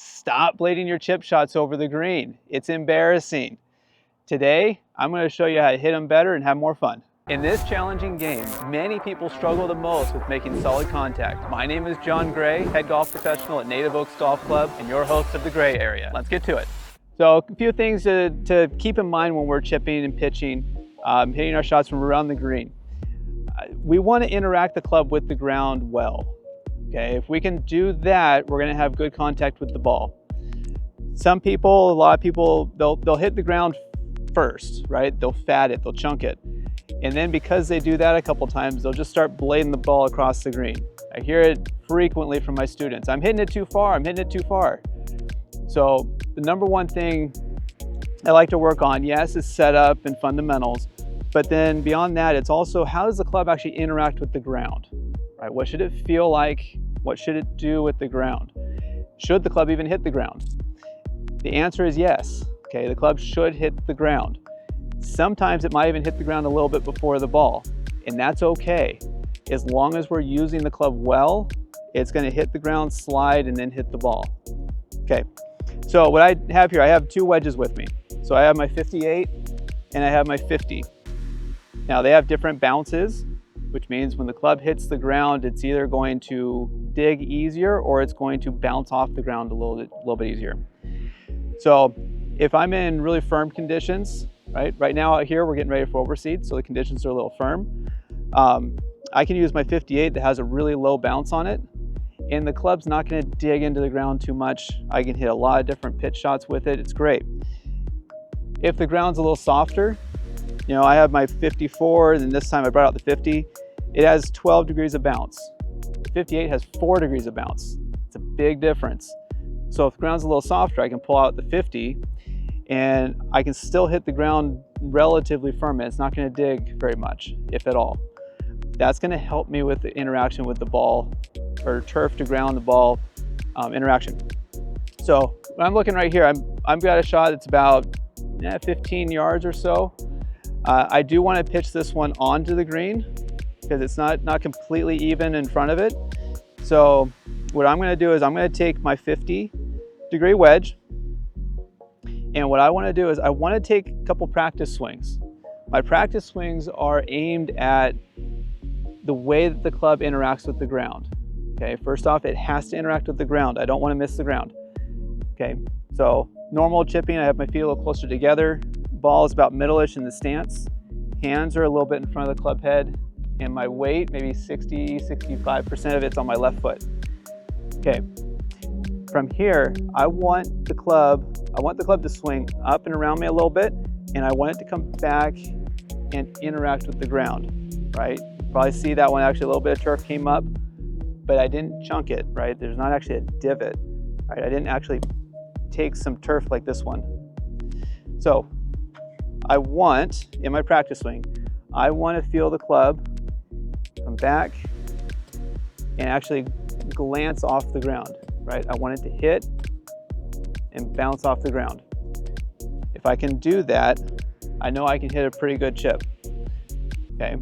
Stop blading your chip shots over the green. It's embarrassing. Today, I'm going to show you how to hit them better and have more fun. In this challenging game, many people struggle the most with making solid contact. My name is John Gray, head golf professional at Native Oaks Golf Club and your host of the Gray Area. Let's get to it. So a few things to keep in mind when we're chipping and pitching, hitting our shots from around the green. We want to interact the club with the ground well. Okay, if we can do that, we're going to have good contact with the ball. Some people, a lot of people, they'll hit the ground first, right? They'll fat it, they'll chunk it. And then because they do that a couple times, they'll just start blading the ball across the green. I hear it frequently from my students. I'm hitting it too far, I'm hitting it too far. So the number one thing I like to work on, yes, is setup and fundamentals. But then beyond that, it's also how does the club actually interact with the ground? Right? What should it feel like? What should it do with the ground? Should the club even hit the ground? The answer is yes. Okay, the club should hit the ground. Sometimes it might even hit the ground a little bit before the ball, and that's okay. As long as we're using the club well, it's going to hit the ground, slide, and then hit the ball. Okay, so what I have here, I have two wedges with me. So I have my 58 and I have my 50. Now they have different bounces, which means when the club hits the ground, it's either going to dig easier or it's going to bounce off the ground a little bit easier. So if I'm in really firm conditions, right now out here, we're getting ready for overseed, so the conditions are a little firm. I can use my 58 that has a really low bounce on it, and the club's not gonna dig into the ground too much. I can hit a lot of different pitch shots with it, it's great. If the ground's a little softer, you know, I have my 54, and this time I brought out the 50. It has 12 degrees of bounce. The 58 has 4 degrees of bounce. It's a big difference. So if the ground's a little softer, I can pull out the 50 and I can still hit the ground relatively firm. And it's not gonna dig very much, if at all. That's gonna help me with the interaction with the ball, or turf to ground the ball interaction. So when I'm looking right here, I've got a shot that's about 15 yards or so. I do want to pitch this one onto the green because it's not completely even in front of it. So what I'm going to do is I'm going to take my 50-degree wedge, and what I want to do is I want to take a couple practice swings. My practice swings are aimed at the way that the club interacts with the ground. Okay, first off, it has to interact with the ground. I don't want to miss the ground. Okay, so normal chipping, I have my feet a little closer together. Ball is about middle-ish in the stance. Hands are a little bit in front of the club head, and my weight, maybe 60–65% of it's on my left foot. Okay, from here, I want the club to swing up and around me a little bit, and I want it to come back and interact with the ground, right? Probably see that one, actually a little bit of turf came up, but I didn't chunk it, right? There's not actually a divot, right? I didn't actually take some turf like this one. So I want, in my practice swing, I want to feel the club come back and actually glance off the ground, right? I want it to hit and bounce off the ground. If I can do that, I know I can hit a pretty good chip, okay?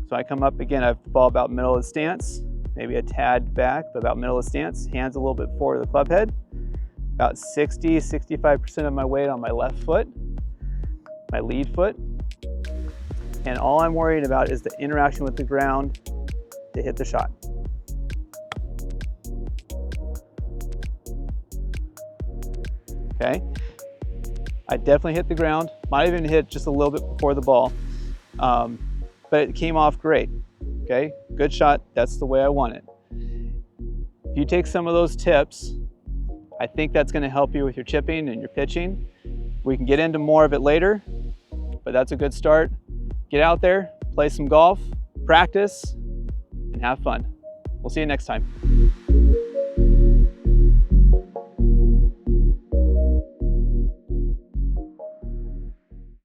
So I come up again, I have the ball about middle of the stance, maybe a tad back, but about middle of the stance, hands a little bit forward of the club head, about 60–65% of my weight on my left foot, my lead foot, and all I'm worried about is the interaction with the ground to hit the shot. Okay, I definitely hit the ground, might even hit just a little bit before the ball, but it came off great. Okay, good shot, that's the way I want it. If you take some of those tips, I think that's going to help you with your chipping and your pitching. We can get into more of it later, but that's a good start. Get out there, play some golf, practice, and have fun. We'll see you next time.